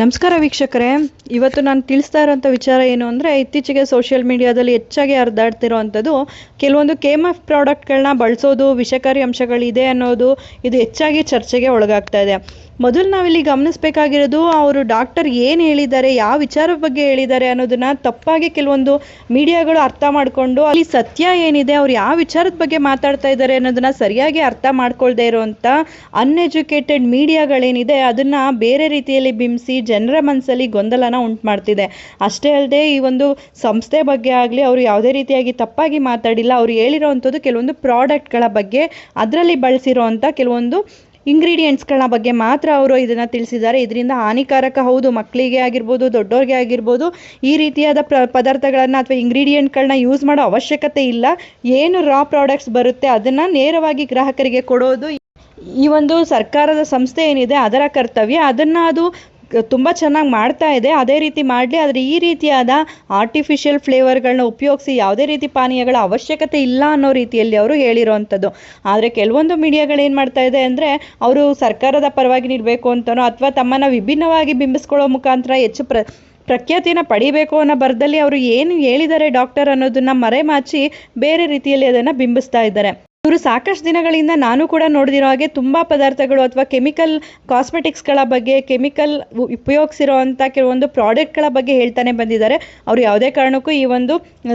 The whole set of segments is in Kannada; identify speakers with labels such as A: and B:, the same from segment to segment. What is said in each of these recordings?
A: ನಮಸ್ಕಾರ ವೀಕ್ಷಕರೇ, ಇವತ್ತು ನಾನು ತಿಳಿಸ್ತಾ ಇರೋಂಥ ವಿಚಾರ ಏನು ಅಂದರೆ, ಇತ್ತೀಚೆಗೆ ಸೋಷಿಯಲ್ ಮೀಡಿಯಾದಲ್ಲಿ ಹೆಚ್ಚಾಗಿ ಹರಿದಾಡ್ತಿರೋವಂಥದ್ದು ಕೆಲವೊಂದು ಕೆಎಂಎಫ್ ಪ್ರಾಡಕ್ಟ್ಗಳನ್ನ ಬಳಸೋದು ವಿಷಕಾರಿ ಅಂಶಗಳಿದೆ ಅನ್ನೋದು ಇದು ಹೆಚ್ಚಾಗಿ ಚರ್ಚೆಗೆ ಒಳಗಾಗ್ತಾ ಇದೆ. ಮೊದಲು ನಾವಿಲ್ಲಿ ಗಮನಿಸಬೇಕಾಗಿರೋದು, ಅವರು ಡಾಕ್ಟರ್ ಏನು ಹೇಳಿದ್ದಾರೆ, ಯಾವ ವಿಚಾರದ ಬಗ್ಗೆ ಹೇಳಿದ್ದಾರೆ ಅನ್ನೋದನ್ನ ತಪ್ಪಾಗಿ ಕೆಲವೊಂದು ಮೀಡಿಯಾಗಳು ಅರ್ಥ ಮಾಡಿಕೊಂಡು ಅಲ್ಲಿ ಸತ್ಯ ಏನಿದೆ, ಅವ್ರು ಯಾವ ವಿಚಾರದ ಬಗ್ಗೆ ಮಾತಾಡ್ತಾ ಇದ್ದಾರೆ ಅನ್ನೋದನ್ನ ಸರಿಯಾಗಿ ಅರ್ಥ ಮಾಡ್ಕೊಳ್ದೇ ಇರೋವಂಥ ಅನ್ಎಜುಕೇಟೆಡ್ ಮೀಡಿಯಾಗಳೇನಿದೆ ಅದನ್ನ ಬೇರೆ ರೀತಿಯಲ್ಲಿ ಬಿಂಬಿಸಿ ಜನರ ಮನಸ್ಸಲ್ಲಿ ಗೊಂದಲನ ಉಂಟು ಮಾಡ್ತಿದೆ. ಅಷ್ಟೇ ಅಲ್ಲದೆ ಈ ಒಂದು ಸಂಸ್ಥೆ ಬಗ್ಗೆ ಆಗಲಿ ಅವರು ಯಾವುದೇ ರೀತಿಯಾಗಿ ತಪ್ಪಾಗಿ ಮಾತಾಡಿಲ್ಲ. ಅವ್ರು ಹೇಳಿರೋವಂಥದ್ದು ಕೆಲವೊಂದು ಪ್ರಾಡಕ್ಟ್ಗಳ ಬಗ್ಗೆ, ಅದರಲ್ಲಿ ಬಳಸಿರೋವಂಥ ಕೆಲವೊಂದು ಇಂಗ್ರೀಡಿಯೆಂಟ್ಸ್ಗಳ ಬಗ್ಗೆ ಮಾತ್ರ ಅವರು ಇದನ್ನು ತಿಳಿಸಿದ್ದಾರೆ. ಇದರಿಂದ ಹಾನಿಕಾರಕ ಹೌದು, ಮಕ್ಕಳಿಗೆ ಆಗಿರ್ಬೋದು, ದೊಡ್ಡವ್ರಿಗೆ ಆಗಿರ್ಬೋದು, ಈ ರೀತಿಯಾದ ಪದಾರ್ಥಗಳನ್ನು ಅಥವಾ ಇಂಗ್ರೀಡಿಯೆಂಟ್ಗಳನ್ನ ಯೂಸ್ ಮಾಡೋ ಅವಶ್ಯಕತೆ ಇಲ್ಲ. ಏನು ರಾ ಪ್ರಾಡಕ್ಟ್ಸ್ ಬರುತ್ತೆ ಅದನ್ನು ನೇರವಾಗಿ ಗ್ರಾಹಕರಿಗೆ ಕೊಡೋದು ಈ ಒಂದು ಸರ್ಕಾರದ ಸಂಸ್ಥೆ ಏನಿದೆ ಅದರ ಕರ್ತವ್ಯ. ಅದನ್ನು ಅದು ತುಂಬ ಚೆನ್ನಾಗಿ ಮಾಡ್ತಾ ಇದೆ, ಅದೇ ರೀತಿ ಮಾಡಲಿ. ಆದರೆ ಈ ರೀತಿಯಾದ ಆರ್ಟಿಫಿಷಿಯಲ್ ಫ್ಲೇವರ್ಗಳನ್ನ ಉಪಯೋಗಿಸಿ ಯಾವುದೇ ರೀತಿ ಪಾನೀಯಗಳ ಅವಶ್ಯಕತೆ ಇಲ್ಲ ಅನ್ನೋ ರೀತಿಯಲ್ಲಿ ಅವರು ಹೇಳಿರೋವಂಥದ್ದು. ಆದರೆ ಕೆಲವೊಂದು ಮೀಡಿಯಾಗಳೇನು ಮಾಡ್ತಾ ಇದೆ ಅಂದರೆ, ಅವರು ಸರ್ಕಾರದ ಪರವಾಗಿ ನಿಲ್ಲಬೇಕು ಅಂತನೋ ಅಥವಾ ತಮ್ಮನ್ನು ವಿಭಿನ್ನವಾಗಿ ಬಿಂಬಿಸ್ಕೊಳ್ಳೋ ಮುಖಾಂತರ ಹೆಚ್ಚು ಪ್ರಖ್ಯಾತಿನ ಪಡಿಬೇಕು ಅನ್ನೋ ಬರದಲ್ಲಿ ಅವರು ಏನು ಹೇಳಿದ್ದಾರೆ ಡಾಕ್ಟರ್ ಅನ್ನೋದನ್ನ ಮರೆಮಾಚಿ ಬೇರೆ ರೀತಿಯಲ್ಲಿ ಅದನ್ನು ಬಿಂಬಿಸ್ತಾ ಇದ್ದಾರೆ. ಇವರು ಸಾಕಷ್ಟು ದಿನಗಳಿಂದ ನಾನು ಕೂಡ ನೋಡಿದಿರೋ ಹಾಗೆ ತುಂಬ ಪದಾರ್ಥಗಳು ಅಥವಾ ಕೆಮಿಕಲ್ ಕಾಸ್ಮೆಟಿಕ್ಸ್ಗಳ ಬಗ್ಗೆ, ಕೆಮಿಕಲ್ ಉಪಯೋಗಿಸಿರೋವಂಥ ಕೆಲವೊಂದು ಪ್ರಾಡಕ್ಟ್ಗಳ ಬಗ್ಗೆ ಹೇಳ್ತಾನೆ ಬಂದಿದ್ದಾರೆ. ಅವರು ಯಾವುದೇ ಕಾರಣಕ್ಕೂ ಈ ಒಂದು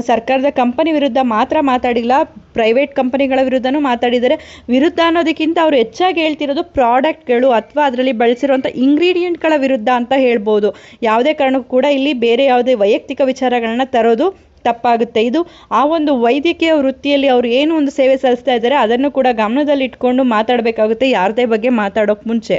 A: ಸರ್ಕಾರದ ಕಂಪನಿ ವಿರುದ್ಧ ಮಾತ್ರ ಮಾತಾಡಿಲ್ಲ, ಪ್ರೈವೇಟ್ ಕಂಪನಿಗಳ ವಿರುದ್ಧನೂ ಮಾತಾಡಿದ್ದಾರೆ. ವಿರುದ್ಧ ಅನ್ನೋದಕ್ಕಿಂತ ಅವರು ಹೆಚ್ಚಾಗಿ ಹೇಳ್ತಿರೋದು ಪ್ರಾಡಕ್ಟ್ಗಳು ಅಥವಾ ಅದರಲ್ಲಿ ಬಳಸಿರುವಂಥ ಇಂಗ್ರೀಡಿಯೆಂಟ್ಗಳ ವಿರುದ್ಧ ಅಂತ ಹೇಳ್ಬೋದು. ಯಾವುದೇ ಕಾರಣಕ್ಕೂ ಕೂಡ ಇಲ್ಲಿ ಬೇರೆ ಯಾವುದೇ ವೈಯಕ್ತಿಕ ವಿಚಾರಗಳನ್ನ ತರೋದು ತಪ್ಪಾಗುತ್ತೆ. ಇದು ಆ ಒಂದು ವೈದ್ಯಕೀಯ ವೃತ್ತಿಯಲ್ಲಿ ಅವರು ಏನು ಒಂದು ಸೇವೆ ಸಲ್ಲಿಸ್ತಾ ಇದ್ದಾರೆ ಅದನ್ನು ಕೂಡ ಗಮನದಲ್ಲಿ ಇಟ್ಕೊಂಡು ಮಾತಾಡಬೇಕಾಗುತ್ತೆ ಯಾರದೇ ಬಗ್ಗೆ ಮಾತಾಡೋಕೆ ಮುಂಚೆ.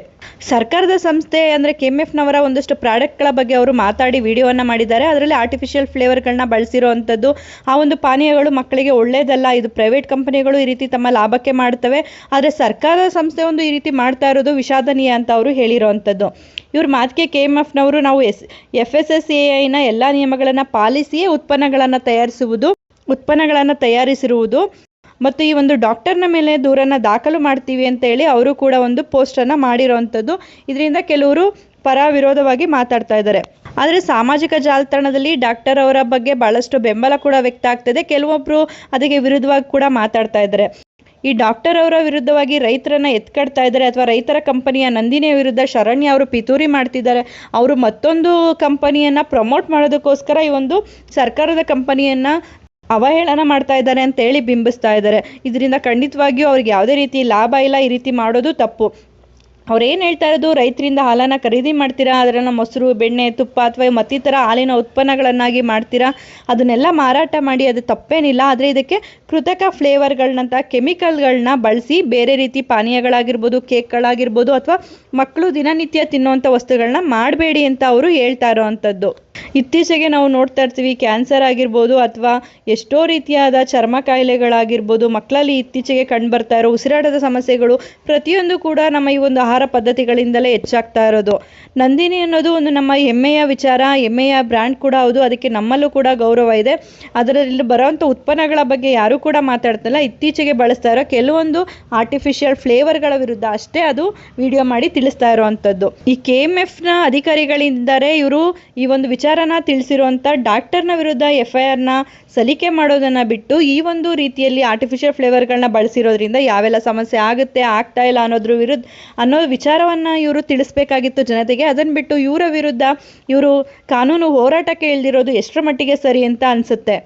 A: ಸರ್ಕಾರದ ಸಂಸ್ಥೆ ಅಂದರೆ ಕೆಎಂಎಫ್ನವರ ಒಂದಷ್ಟು ಪ್ರಾಡಕ್ಟ್ಗಳ ಬಗ್ಗೆ ಅವರು ಮಾತಾಡಿ ವಿಡಿಯೋವನ್ನು ಮಾಡಿದ್ದಾರೆ. ಅದರಲ್ಲಿ ಆರ್ಟಿಫಿಷಿಯಲ್ ಫ್ಲೇವರ್ಗಳನ್ನ ಬಳಸಿರೋ ಅಂಥದ್ದು, ಆ ಒಂದು ಪಾನೀಯಗಳು ಮಕ್ಕಳಿಗೆ ಒಳ್ಳೇದಲ್ಲ, ಇದು ಪ್ರೈವೇಟ್ ಕಂಪನಿಗಳು ಈ ರೀತಿ ತಮ್ಮ ಲಾಭಕ್ಕೆ ಮಾಡ್ತವೆ, ಆದರೆ ಸರ್ಕಾರದ ಸಂಸ್ಥೆ ಒಂದು ಈ ರೀತಿ ಮಾಡ್ತಾ ಇರೋದು ವಿಷಾದನೀಯ ಅಂತ ಅವರು ಹೇಳಿರೋ ಅಂಥದ್ದು. ಇವ್ರ ಮಾತಿಗೆ ಕೆಎಂಎಫ್ನವರು ನಾವು FSSAIನ ಎಲ್ಲ ನಿಯಮಗಳನ್ನು ಪಾಲಿಸಿಯೇ ಉತ್ಪನ್ನಗಳನ್ನು ತಯಾರಿಸಿರುವುದು ಮತ್ತು ಈ ಒಂದು ಡಾಕ್ಟರ್ನ ಮೇಲೆ ದೂರನ್ನು ದಾಖಲು ಮಾಡ್ತೀವಿ ಅಂತ ಹೇಳಿ ಅವರು ಕೂಡ ಒಂದು ಪೋಸ್ಟನ್ನು ಮಾಡಿರೋವಂಥದ್ದು. ಇದರಿಂದ ಕೆಲವರು ಪರ ವಿರೋಧವಾಗಿ ಮಾತಾಡ್ತಾ ಇದ್ದಾರೆ. ಆದರೆ ಸಾಮಾಜಿಕ ಜಾಲತಾಣದಲ್ಲಿ ಡಾಕ್ಟರ್ ಅವರ ಬಗ್ಗೆ ಬಹಳಷ್ಟು ಬೆಂಬಲ ಕೂಡ ವ್ಯಕ್ತ ಆಗ್ತದೆ. ಕೆಲವೊಬ್ಬರು ಅದಕ್ಕೆ ವಿರುದ್ಧವಾಗಿ ಕೂಡ ಮಾತಾಡ್ತಾ ಇದ್ದಾರೆ. ಈ ಡಾಕ್ಟರ್ ಅವರ ವಿರುದ್ಧವಾಗಿ ರೈತರನ್ನ ಎತ್ಕಡ್ತಾ ಇದ್ದಾರೆ ಅಥವಾ ರೈತರ ಕಂಪನಿಯ ನಂದಿನಿಯ ವಿರುದ್ಧ ಶರಣ್ಯ ಅವರು ಪಿತೂರಿ ಮಾಡ್ತಿದ್ದಾರೆ. ಅವರು ಮತ್ತೊಂದು ಕಂಪನಿಯನ್ನು ಪ್ರಮೋಟ್ ಮಾಡೋದಕ್ಕೋಸ್ಕರ ಈ ಒಂದು ಸರ್ಕಾರದ ಕಂಪನಿಯನ್ನು ಅವಹೇಳನ ಮಾಡ್ತಾ ಇದ್ದಾರೆ ಅಂತ ಹೇಳಿ ಬಿಂಬಿಸ್ತಾ ಇದ್ದಾರೆ. ಇದರಿಂದ ಖಂಡಿತವಾಗಿಯೂ ಅವ್ರಿಗೆ ಯಾವುದೇ ರೀತಿ ಲಾಭ ಇಲ್ಲ. ಈ ರೀತಿ ಮಾಡೋದು ತಪ್ಪು. ಅವ್ರು ಏನು ಹೇಳ್ತಾ ಇರೋದು, ರೈತರಿಂದ ಹಾಲನ್ನು ಖರೀದಿ ಮಾಡ್ತೀರಾ, ಅದನ್ನು ಮೊಸರು, ಬೆಣ್ಣೆ, ತುಪ್ಪ ಅಥವಾ ಮತ್ತಿತರ ಹಾಲಿನ ಉತ್ಪನ್ನಗಳನ್ನಾಗಿ ಮಾಡ್ತೀರಾ, ಅದನ್ನೆಲ್ಲ ಮಾರಾಟ ಮಾಡಿ, ಅದು ತಪ್ಪೇನಿಲ್ಲ. ಆದರೆ ಇದಕ್ಕೆ ಕೃತಕ ಫ್ಲೇವರ್ಗಳನ್ನಂಥ ಕೆಮಿಕಲ್ಗಳನ್ನ ಬಳಸಿ ಬೇರೆ ರೀತಿ ಪಾನೀಯಗಳಾಗಿರ್ಬೋದು, ಕೇಕ್ಗಳಾಗಿರ್ಬೋದು ಅಥವಾ ಮಕ್ಕಳು ದಿನನಿತ್ಯ ತಿನ್ನುವಂಥ ವಸ್ತುಗಳನ್ನ ಮಾಡಬೇಡಿ ಅಂತ ಅವರು ಹೇಳ್ತಾ ಇರೋವಂಥದ್ದು. ಇತ್ತೀಚೆಗೆ ನಾವು ನೋಡ್ತಾ ಇರ್ತೀವಿ, ಕ್ಯಾನ್ಸರ್ ಆಗಿರ್ಬೋದು ಅಥವಾ ಎಷ್ಟೋ ರೀತಿಯಾದ ಚರ್ಮ ಕಾಯಿಲೆಗಳಾಗಿರ್ಬೋದು, ಮಕ್ಕಳಲ್ಲಿ ಇತ್ತೀಚೆಗೆ ಕಂಡು ಬರ್ತಾ ಇರೋ ಉಸಿರಾಟದ ಸಮಸ್ಯೆಗಳು, ಪ್ರತಿಯೊಂದು ಕೂಡ ನಮ್ಮ ಈ ಒಂದು ಆಹಾರ ಪದ್ಧತಿಗಳಿಂದಲೇ ಹೆಚ್ಚಾಗ್ತಾ ಇರೋದು. ನಂದಿನಿ ಅನ್ನೋದು ಒಂದು ನಮ್ಮ ಹೆಮ್ಮೆಯ ವಿಚಾರ, ಹೆಮ್ಮೆಯ ಬ್ರ್ಯಾಂಡ್ ಕೂಡ ಹೌದು. ಅದಕ್ಕೆ ನಮ್ಮಲ್ಲೂ ಕೂಡ ಗೌರವ ಇದೆ. ಅದರಲ್ಲಿ ಬರೋವಂಥ ಉತ್ಪನ್ನಗಳ ಬಗ್ಗೆ ಯಾರೂ ಕೂಡ ಮಾತಾಡ್ತಿಲ್ಲ. ಇತ್ತೀಚೆಗೆ ಬಳಸ್ತಾ ಇರೋ ಕೆಲವೊಂದು ಆರ್ಟಿಫಿಷಿಯಲ್ ಫ್ಲೇವರ್ಗಳ ವಿರುದ್ಧ ಅಷ್ಟೇ ಅದು ವಿಡಿಯೋ ಮಾಡಿ ತಿಳಿಸ್ತಾ ಇರೋವಂಥದ್ದು. ಈ KMFನ ಅಧಿಕಾರಿಗಳಿದ್ದಾರೆ, ಇವರು ಈ ಒಂದು ವಿಚಾರನ ತಿಳಿಸಿರುವಂಥ ಡಾಕ್ಟರ್ನ ವಿರುದ್ಧ FIRನ ಸಲಿಕೆ ಮಾಡೋದನ್ನು ಬಿಟ್ಟು ಈ ಒಂದು ರೀತಿಯಲ್ಲಿ ಆರ್ಟಿಫಿಷಿಯಲ್ ಫ್ಲೇವರ್ಗಳನ್ನ ಬಳಸಿರೋದ್ರಿಂದ ಯಾವೆಲ್ಲ ಸಮಸ್ಯೆ ಆಗುತ್ತೆ, ಆಗ್ತಾ ಇಲ್ಲ ಅನ್ನೋ ವಿಚಾರವನ್ನು ಇವರು ತಿಳಿಸ್ಬೇಕಾಗಿತ್ತು ಜನತೆಗೆ. ಅದನ್ನು ಬಿಟ್ಟು ಇವರ ವಿರುದ್ಧ ಇವರು ಕಾನೂನು ಹೋರಾಟಕ್ಕೆ ಇಳಿದಿರೋದು ಎಷ್ಟರ ಮಟ್ಟಿಗೆ ಸರಿ ಅಂತ ಅನಿಸುತ್ತೆ.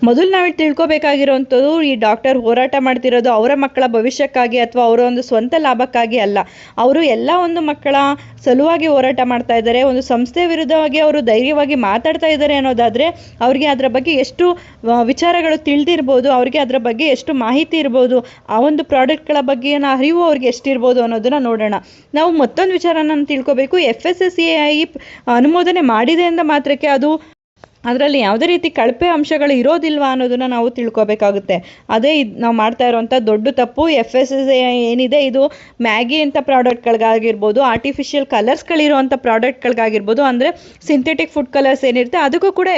A: ಮೊದಲು ನಾವು ತಿಳ್ಕೊಬೇಕಾಗಿರೋವಂಥದ್ದು, ಈ ಡಾಕ್ಟರ್ ಹೋರಾಟ ಮಾಡ್ತಿರೋದು ಅವರ ಮಕ್ಕಳ ಭವಿಷ್ಯಕ್ಕಾಗಿ ಅಥವಾ ಅವರ ಒಂದು ಸ್ವಂತ ಲಾಭಕ್ಕಾಗಿ ಅಲ್ಲ. ಅವರು ಎಲ್ಲ ಒಂದು ಮಕ್ಕಳ ಸಲುವಾಗಿ ಹೋರಾಟ ಮಾಡ್ತಾ ಇದ್ದಾರೆ. ಒಂದು ಸಂಸ್ಥೆ ವಿರುದ್ಧವಾಗಿ ಅವರು ಧೈರ್ಯವಾಗಿ ಮಾತಾಡ್ತಾ ಇದ್ದಾರೆ ಅನ್ನೋದಾದರೆ ಅವ್ರಿಗೆ ಅದರ ಬಗ್ಗೆ ಎಷ್ಟು ವಿಚಾರಗಳು ತಿಳಿದಿರ್ಬೋದು, ಅವ್ರಿಗೆ ಅದರ ಬಗ್ಗೆ ಎಷ್ಟು ಮಾಹಿತಿ ಇರ್ಬೋದು, ಆ ಒಂದು ಪ್ರಾಡಕ್ಟ್ಗಳ ಬಗ್ಗೆ ಅರಿವು ಅವ್ರಿಗೆ ಎಷ್ಟಿರ್ಬೋದು ಅನ್ನೋದನ್ನ ನೋಡೋಣ. ನಾವು ಮತ್ತೊಂದು ವಿಚಾರನ ತಿಳ್ಕೊಬೇಕು. FSSAI ಅನುಮೋದನೆ ಮಾಡಿದೆ ಅಂದ ಮಾತ್ರಕ್ಕೆ ಅದರಲ್ಲಿ ಯಾವುದೇ ರೀತಿ ಕಳಪೆ ಅಂಶಗಳು ಇರೋದಿಲ್ವಾ ಅನ್ನೋದನ್ನ ನಾವು ತಿಳ್ಕೊಬೇಕಾಗುತ್ತೆ. ಅದೇ ನಾವು ಮಾಡ್ತಾ ಇರೋವಂಥ ದೊಡ್ಡ ತಪ್ಪು. FSSAI ಏನಿದೆ ಇದು ಮ್ಯಾಗಿ ಅಂತ ಪ್ರಾಡಕ್ಟ್ಗಳಿಗಾಗಿರ್ಬೋದು, ಆರ್ಟಿಫಿಷಿಯಲ್ ಕಲರ್ಸ್ಗಳಿರುವಂಥ ಪ್ರಾಡಕ್ಟ್ಗಳಿಗಾಗಿರ್ಬೋದು, ಅಂದರೆ ಸಿಂಥೆಟಿಕ್ ಫುಡ್ ಕಲರ್ಸ್ ಏನಿರುತ್ತೆ ಅದಕ್ಕೂ ಕೂಡ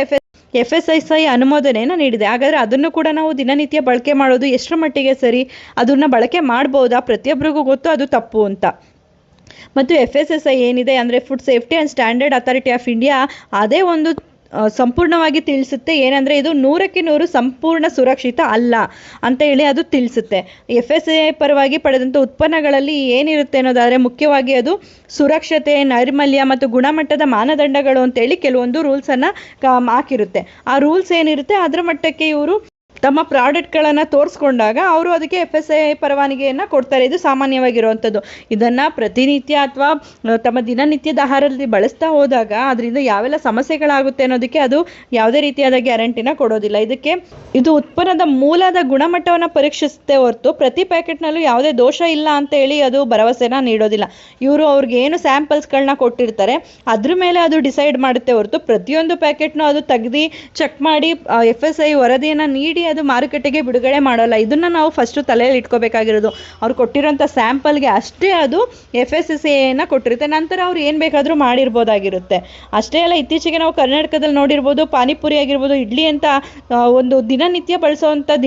A: FSSAI ಅನುಮೋದನೆಯನ್ನು ನೀಡಿದೆ. ಹಾಗಾದರೆ ಅದನ್ನು ಕೂಡ ನಾವು ದಿನನಿತ್ಯ ಬಳಕೆ ಮಾಡೋದು ಎಷ್ಟರ ಮಟ್ಟಿಗೆ ಸರಿ, ಅದನ್ನು ಬಳಕೆ ಮಾಡ್ಬೋದಾ? ಪ್ರತಿಯೊಬ್ಬರಿಗೂ ಗೊತ್ತು ಅದು ತಪ್ಪು ಅಂತ. ಮತ್ತು FSSAI ಏನಿದೆ ಅಂದರೆ food safety and standard authority of India, ಅದೇ ಒಂದು ಸಂಪೂರ್ಣವಾಗಿ ತಿಳಿಸುತ್ತೆ ಏನಂದರೆ ಇದು 100ಕ್ಕೆ 100 ಸಂಪೂರ್ಣ ಸುರಕ್ಷಿತ ಅಲ್ಲ ಅಂತ ಹೇಳಿ ಅದು ತಿಳಿಸುತ್ತೆ. FSSAI ಪರವಾಗಿ ಪಡೆದಂಥ ಉತ್ಪನ್ನಗಳಲ್ಲಿ ಏನಿರುತ್ತೆ ಅನ್ನೋದಾದರೆ ಮುಖ್ಯವಾಗಿ ಅದು ಸುರಕ್ಷತೆ, ನೈರ್ಮಲ್ಯ ಮತ್ತು ಗುಣಮಟ್ಟದ ಮಾನದಂಡಗಳು ಅಂತೇಳಿ ಕೆಲವೊಂದು ರೂಲ್ಸನ್ನು ಹಾಕಿರುತ್ತೆ. ಆ ರೂಲ್ಸ್ ಏನಿರುತ್ತೆ ಅದರ ಮಟ್ಟಕ್ಕೆ ಇವರು ತಮ್ಮ ಪ್ರಾಡಕ್ಟ್ಗಳನ್ನು ತೋರಿಸ್ಕೊಂಡಾಗ ಅವರು ಅದಕ್ಕೆ FSSAI ಪರವಾನಗಿಯನ್ನು ಕೊಡ್ತಾರೆ. ಇದು ಸಾಮಾನ್ಯವಾಗಿರುವಂಥದ್ದು. ಇದನ್ನು ಪ್ರತಿನಿತ್ಯ ಅಥವಾ ತಮ್ಮ ದಿನನಿತ್ಯದ ಆಹಾರದಲ್ಲಿ ಬಳಸ್ತಾ ಹೋದಾಗ ಅದರಿಂದ ಯಾವೆಲ್ಲ ಸಮಸ್ಯೆಗಳಾಗುತ್ತೆ ಅನ್ನೋದಕ್ಕೆ ಅದು ಯಾವುದೇ ರೀತಿಯಾದ ಗ್ಯಾರಂಟಿನ ಕೊಡೋದಿಲ್ಲ. ಇದು ಉತ್ಪನ್ನದ ಮೂಲದ ಗುಣಮಟ್ಟವನ್ನು ಪರೀಕ್ಷಿಸುತ್ತೆ ಹೊರತು ಪ್ರತಿ ಪ್ಯಾಕೆಟ್ನಲ್ಲೂ ಯಾವುದೇ ದೋಷ ಇಲ್ಲ ಅಂತ ಹೇಳಿ ಅದು ಭರವಸೆನ ನೀಡೋದಿಲ್ಲ. ಇವರು ಅವ್ರಿಗೆ ಏನು ಸ್ಯಾಂಪಲ್ಸ್ಗಳನ್ನ ಕೊಟ್ಟಿರ್ತಾರೆ ಅದ್ರ ಮೇಲೆ ಅದು ಡಿಸೈಡ್ ಮಾಡುತ್ತೆ ಹೊರತು ಪ್ರತಿಯೊಂದು ಪ್ಯಾಕೆಟ್ನು ಅದು ತೆಗೆದು ಚೆಕ್ ಮಾಡಿ FSSAI ವರದಿಯನ್ನು ನೀಡಿ ಅದು ಮಾರುಕಟ್ಟೆಗೆ ಬಿಡುಗಡೆ ಮಾಡೋಲ್ಲ. ಇದನ್ನು ನಾವು ಫಸ್ಟು ತಲೆಯಲ್ಲಿ ಇಟ್ಕೋಬೇಕಾಗಿರೋದು. ಅವ್ರು ಕೊಟ್ಟಿರೋಂಥ ಸ್ಯಾಂಪಲ್ಗೆ ಅಷ್ಟೇ ಅದು FSSAIನ ಕೊಟ್ಟಿರುತ್ತೆ. ನಂತರ ಅವ್ರು ಏನು ಬೇಕಾದರೂ ಮಾಡಿರ್ಬೋದಾಗಿರುತ್ತೆ. ಅಷ್ಟೇ ಅಲ್ಲ, ಇತ್ತೀಚೆಗೆ ನಾವು ಕರ್ನಾಟಕದಲ್ಲಿ ನೋಡಿರ್ಬೋದು, ಪಾನಿಪುರಿ ಆಗಿರ್ಬೋದು, ಇಡ್ಲಿ ಅಂತ ಒಂದು ದಿನನಿತ್ಯ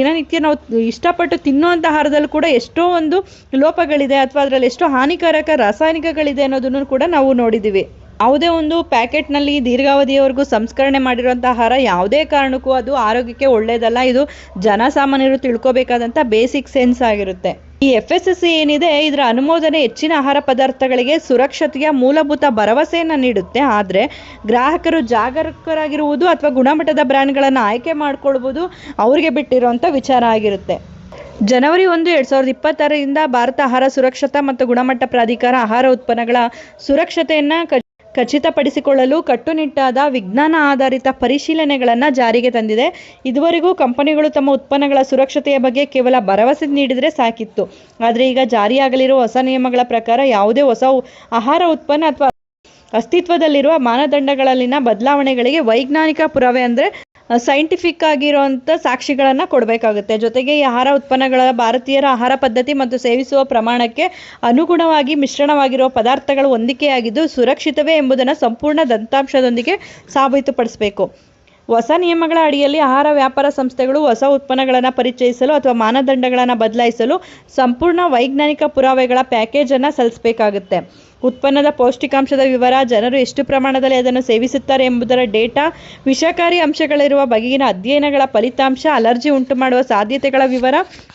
A: ದಿನನಿತ್ಯ ನಾವು ಇಷ್ಟಪಟ್ಟು ತಿನ್ನುವಂಥ ಆಹಾರದಲ್ಲಿ ಕೂಡ ಎಷ್ಟೋ ಒಂದು ಲೋಪಗಳಿದೆ ಅಥವಾ ಅದರಲ್ಲಿ ಎಷ್ಟೋ ಹಾನಿಕಾರಕ ರಾಸಾಯನಿಕಗಳಿದೆ ಅನ್ನೋದನ್ನು ಕೂಡ ನಾವು ನೋಡಿದ್ದೀವಿ. ಯಾವುದೇ ಒಂದು ಪ್ಯಾಕೆಟ್ನಲ್ಲಿ ದೀರ್ಘಾವಧಿಯವರೆಗೂ ಸಂಸ್ಕರಣೆ ಮಾಡಿರುವಂಥ ಆಹಾರ ಯಾವುದೇ ಕಾರಣಕ್ಕೂ ಅದು ಆರೋಗ್ಯಕ್ಕೆ ಒಳ್ಳೆಯದಲ್ಲ. ಇದು ಜನಸಾಮಾನ್ಯರು ತಿಳ್ಕೊಬೇಕಾದಂಥ ಬೇಸಿಕ್ ಸೆನ್ಸ್ ಆಗಿರುತ್ತೆ. ಈ FSSAI ಏನಿದೆ ಇದರ ಅನುಮೋದನೆ ಹೆಚ್ಚಿನ ಆಹಾರ ಪದಾರ್ಥಗಳಿಗೆ ಸುರಕ್ಷತೆಯ ಮೂಲಭೂತ ಭರವಸೆಯನ್ನು ನೀಡುತ್ತೆ. ಆದರೆ ಗ್ರಾಹಕರು ಜಾಗರೂಕರಾಗಿರುವುದು ಅಥವಾ ಗುಣಮಟ್ಟದ ಬ್ರ್ಯಾಂಡ್ಗಳನ್ನು ಆಯ್ಕೆ ಮಾಡ್ಕೊಳ್ಬೋದು ಅವ್ರಿಗೆ ಬಿಟ್ಟಿರುವಂಥ ವಿಚಾರ ಆಗಿರುತ್ತೆ. ಜನವರಿ 1, 2026ರಿಂದ ಭಾರತ ಆಹಾರ ಸುರಕ್ಷತಾ ಮತ್ತು ಗುಣಮಟ್ಟ ಪ್ರಾಧಿಕಾರ ಆಹಾರ ಉತ್ಪನ್ನಗಳ ಸುರಕ್ಷತೆಯನ್ನು ಖಚಿತಪಡಿಸಿಕೊಳ್ಳಲು ಕಟ್ಟುನಿಟ್ಟಾದ ವಿಜ್ಞಾನ ಆಧಾರಿತ ಪರಿಶೀಲನೆಗಳನ್ನು ಜಾರಿಗೆ ತಂದಿದೆ. ಇದುವರೆಗೂ ಕಂಪನಿಗಳು ತಮ್ಮ ಉತ್ಪನ್ನಗಳ ಸುರಕ್ಷತೆಯ ಬಗ್ಗೆ ಕೇವಲ ಭರವಸೆ ನೀಡಿದರೆ ಸಾಕಿತ್ತು. ಆದರೆ ಈಗ ಜಾರಿಯಾಗಲಿರುವ ಹೊಸ ನಿಯಮಗಳ ಪ್ರಕಾರ ಯಾವುದೇ ಹೊಸ ಆಹಾರ ಉತ್ಪನ್ನ ಅಥವಾ ಅಸ್ತಿತ್ವದಲ್ಲಿರುವ ಮಾನದಂಡಗಳಲ್ಲಿನ ಬದಲಾವಣೆಗಳಿಗೆ ವೈಜ್ಞಾನಿಕ ಪುರಾವೆ ಅಂದರೆ ಸೈಂಟಿಫಿಕ್ ಆಗಿರುವಂಥ ಸಾಕ್ಷಿಗಳನ್ನು ಕೊಡಬೇಕಾಗುತ್ತೆ. ಜೊತೆಗೆ ಈ ಆಹಾರ ಉತ್ಪನ್ನಗಳ ಭಾರತೀಯರ ಆಹಾರ ಪದ್ಧತಿ ಮತ್ತು ಸೇವಿಸುವ ಪ್ರಮಾಣಕ್ಕೆ ಅನುಗುಣವಾಗಿ ಮಿಶ್ರಣವಾಗಿರುವ ಪದಾರ್ಥಗಳು ಹೊಂದಿಕೆಯಾಗಿದ್ದು ಸುರಕ್ಷಿತವೇ ಎಂಬುದನ್ನು ಸಂಪೂರ್ಣ ದತ್ತಾಂಶದೊಂದಿಗೆ ಸಾಬೀತುಪಡಿಸಬೇಕು. ಹೊಸ ನಿಯಮಗಳ ಅಡಿಯಲ್ಲಿ ಆಹಾರ ವ್ಯಾಪಾರ ಸಂಸ್ಥೆಗಳು ಹೊಸ ಉತ್ಪನ್ನಗಳನ್ನು ಪರಿಚಯಿಸಲು ಅಥವಾ ಮಾನದಂಡಗಳನ್ನು ಬದಲಾಯಿಸಲು ಸಂಪೂರ್ಣ ವೈಜ್ಞಾನಿಕ ಪುರಾವೆಗಳ ಪ್ಯಾಕೇಜನ್ನು ಸಲ್ಲಿಸಬೇಕಾಗುತ್ತೆ. ಉತ್ಪನ್ನದ ಪೌಷ್ಟಿಕಾಂಶದ ವಿವರ, ಜನರು ಎಷ್ಟು ಪ್ರಮಾಣದಲ್ಲಿ ಅದನ್ನು ಸೇವಿಸುತ್ತಾರೆ ಎಂಬುದರ ಡೇಟಾ, ವಿಷಕಾರಿ ಅಂಶಗಳಿರುವ ಬಗೆಗಿನ ಅಧ್ಯಯನಗಳ ಫಲಿತಾಂಶ, ಅಲರ್ಜಿ ಉಂಟುಮಾಡುವ ಸಾಧ್ಯತೆಗಳ ವಿವರ,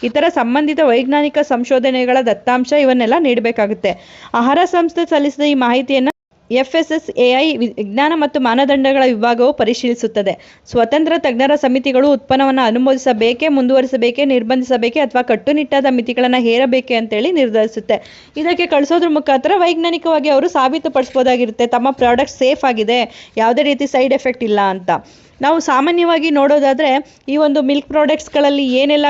A: ಇತರ ಸಂಬಂಧಿತ ವೈಜ್ಞಾನಿಕ ಸಂಶೋಧನೆಗಳ ದತ್ತಾಂಶ ಇವನ್ನೆಲ್ಲ ನೀಡಬೇಕಾಗುತ್ತೆ. ಆಹಾರ ಸಂಸ್ಥೆ ಸಲ್ಲಿಸಿದ ಈ ಮಾಹಿತಿಯನ್ನು FSSAI ವಿಜ್ಞಾನ ಮತ್ತು ಮಾನದಂಡಗಳ ವಿಭಾಗವು ಪರಿಶೀಲಿಸುತ್ತದೆ. ಸ್ವತಂತ್ರ ತಜ್ಞರ ಸಮಿತಿಗಳು ಉತ್ಪನ್ನವನ್ನು ಅನುಮೋದಿಸಬೇಕೇ, ಮುಂದುವರಿಸಬೇಕೇ, ನಿರ್ಬಂಧಿಸಬೇಕೇ ಅಥವಾ ಕಟ್ಟುನಿಟ್ಟಾದ ಮಿತಿಗಳನ್ನು ಹೇರಬೇಕೇ ಅಂತೇಳಿ ನಿರ್ಧರಿಸುತ್ತೆ. ಇದಕ್ಕೆ ಕಳಿಸೋದ್ರ ಮುಖಾಂತರ ವೈಜ್ಞಾನಿಕವಾಗಿ ಅವರು ಸಾಬೀತುಪಡಿಸ್ಬೋದಾಗಿರುತ್ತೆ ತಮ್ಮ ಪ್ರಾಡಕ್ಟ್ ಸೇಫ್ ಆಗಿದೆ, ಯಾವುದೇ ರೀತಿ ಸೈಡ್ ಎಫೆಕ್ಟ್ ಇಲ್ಲ ಅಂತ. ನಾವು ಸಾಮಾನ್ಯವಾಗಿ ನೋಡೋದಾದರೆ ಈ ಒಂದು ಮಿಲ್ಕ್ ಪ್ರಾಡಕ್ಟ್ಸ್ಗಳಲ್ಲಿ ಏನೆಲ್ಲ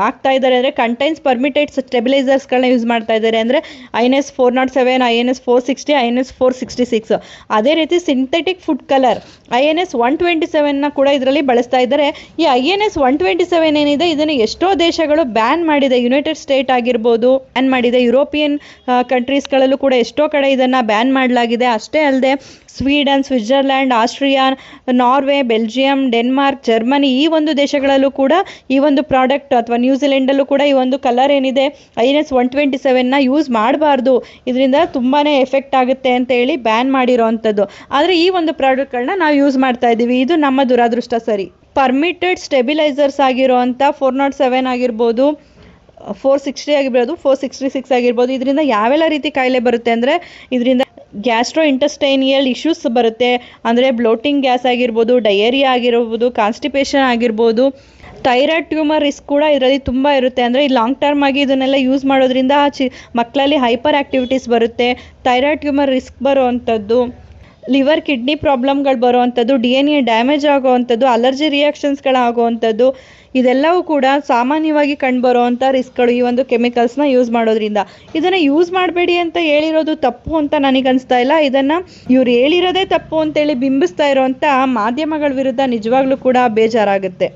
A: ಆಗ್ತಾ ಇದ್ದಾರೆ ಅಂದರೆ ಕಂಟೈನ್ಸ್ ಪರ್ಮಿಟೆಡ್ ಸ್ಟೆಬಿಲೈಸರ್ಸ್ಗಳನ್ನ ಯೂಸ್ ಮಾಡ್ತಾ ಇದ್ದಾರೆ. ಅಂದರೆ INS 407, INS 460, INS 466. ಅದೇ ರೀತಿ ಸಿಂಥೆಟಿಕ್ ಫುಡ್ ಕಲರ್ INS 127ನ ಕೂಡ ಇದರಲ್ಲಿ ಬಳಸ್ತಾ ಇದ್ದಾರೆ. ಈ INS 127 ಏನಿದೆ ಇದನ್ನು ಎಷ್ಟೋ ದೇಶಗಳು ಬ್ಯಾನ್ ಮಾಡಿದೆ. ಯುನೈಟೆಡ್ ಸ್ಟೇಟ್ ಆಗಿರ್ಬೋದು ಬ್ಯಾನ್ ಮಾಡಿದೆ. ಯುರೋಪಿಯನ್ ಕಂಟ್ರೀಸ್ಗಳಲ್ಲೂ ಕೂಡ ಎಷ್ಟೋ ಕಡೆ ಇದನ್ನು ಬ್ಯಾನ್ ಮಾಡಲಾಗಿದೆ. ಅಷ್ಟೇ ಅಲ್ಲದೆ Sweden, Switzerland, Austria, Norway, Belgium, Denmark, Germany ಈ ಒಂದು ದೇಶಗಳಲ್ಲೂ ಕೂಡ ಈ ಒಂದು ಪ್ರಾಡಕ್ಟ್ ಅಥವಾ ನ್ಯೂಜಿಲೆಂಡಲ್ಲೂ ಕೂಡ ಈ ಒಂದು ಕಲರ್ ಏನಿದೆ INS 127ನ ಯೂಸ್ ಮಾಡಬಾರ್ದು, ಇದರಿಂದ ತುಂಬಾ ಎಫೆಕ್ಟ್ ಆಗುತ್ತೆ ಅಂತ ಹೇಳಿ ಬ್ಯಾನ್ ಮಾಡಿರೋವಂಥದ್ದು. ಆದರೆ ಈ ಒಂದು ಪ್ರಾಡಕ್ಟ್ಗಳನ್ನ ನಾವು ಯೂಸ್ ಮಾಡ್ತಾ ಇದ್ದೀವಿ. ಇದು ನಮ್ಮ ದುರಾದೃಷ್ಟ. ಸರಿ, ಪರ್ಮಿಟೆಡ್ ಸ್ಟೆಬಿಲೈಸರ್ಸ್ ಆಗಿರೋವಂಥ 407 ಆಗಿರ್ಬೋದು, 460 ಆಗಿರ್ಬೋದು, 466 ಆಗಿರ್ಬೋದು, ಇದರಿಂದ ಯಾವೆಲ್ಲ ರೀತಿ ಕಾಯಿಲೆ ಬರುತ್ತೆ ಅಂದರೆ ಇದರಿಂದ ಗ್ಯಾಸ್ಟ್ರೋ ಇಂಟೆಸ್ಟೈನಿಯಲ್ ಇಶ್ಯೂಸ್ ಬರುತ್ತೆ. ಅಂದರೆ ಬ್ಲೋಟಿಂಗ್ ಗ್ಯಾಸ್ ಆಗಿರ್ಬೋದು, ಡಯೇರಿಯಾ ಆಗಿರ್ಬೋದು, ಕಾನ್ಸ್ಟಿಪೇಷನ್ ಆಗಿರ್ಬೋದು, ಥೈರಾಯ್ಡ್ ಟ್ಯೂಮರ್ ರಿಸ್ಕ್ ಕೂಡ ಇದರಲ್ಲಿ ತುಂಬ ಇರುತ್ತೆ. ಅಂದರೆ ಈ ಲಾಂಗ್ ಟರ್ಮ್ ಆಗಿ ಇದನ್ನೆಲ್ಲ ಯೂಸ್ ಮಾಡೋದ್ರಿಂದ ಮಕ್ಕಳಲ್ಲಿ ಹೈಪರ್ ಆ್ಯಕ್ಟಿವಿಟೀಸ್ ಬರುತ್ತೆ, ಥೈರಾಯ್ಡ್ ಟ್ಯೂಮರ್ ರಿಸ್ಕ್ ಬರುವಂಥದ್ದು, ಲಿವರ್ ಕಿಡ್ನಿ ಪ್ರಾಬ್ಲಮ್ಗಳು ಬರುವಂಥದ್ದು, DNA ಡ್ಯಾಮೇಜ್ ಆಗುವಂಥದ್ದು, ಅಲರ್ಜಿ ರಿಯಾಕ್ಷನ್ಸ್ಗಳಾಗುವಂಥದ್ದು, ಇದೆಲ್ಲವೂ ಕೂಡ ಸಾಮಾನ್ಯವಾಗಿ ಕಂಡುಬರುವಂಥ ರಿಸ್ಕ್ಗಳು ಈ ಒಂದು ಕೆಮಿಕಲ್ಸ್ನ ಯೂಸ್ ಮಾಡೋದ್ರಿಂದ. ಇದನ್ನು ಯೂಸ್ ಮಾಡಬೇಡಿ ಅಂತ ಹೇಳಿರೋದು ತಪ್ಪು ಅಂತ ನನಗನ್ನಿಸ್ತಾ ಇಲ್ಲ. ಇದನ್ನು ಇವ್ರು ಹೇಳಿರೋದೇ ತಪ್ಪು ಅಂತೇಳಿ ಬಿಂಬಿಸ್ತಾ ಇರೋವಂಥ ಮಾಧ್ಯಮಗಳ ವಿರುದ್ಧ ನಿಜವಾಗ್ಲೂ ಕೂಡ ಬೇಜಾರಾಗುತ್ತೆ.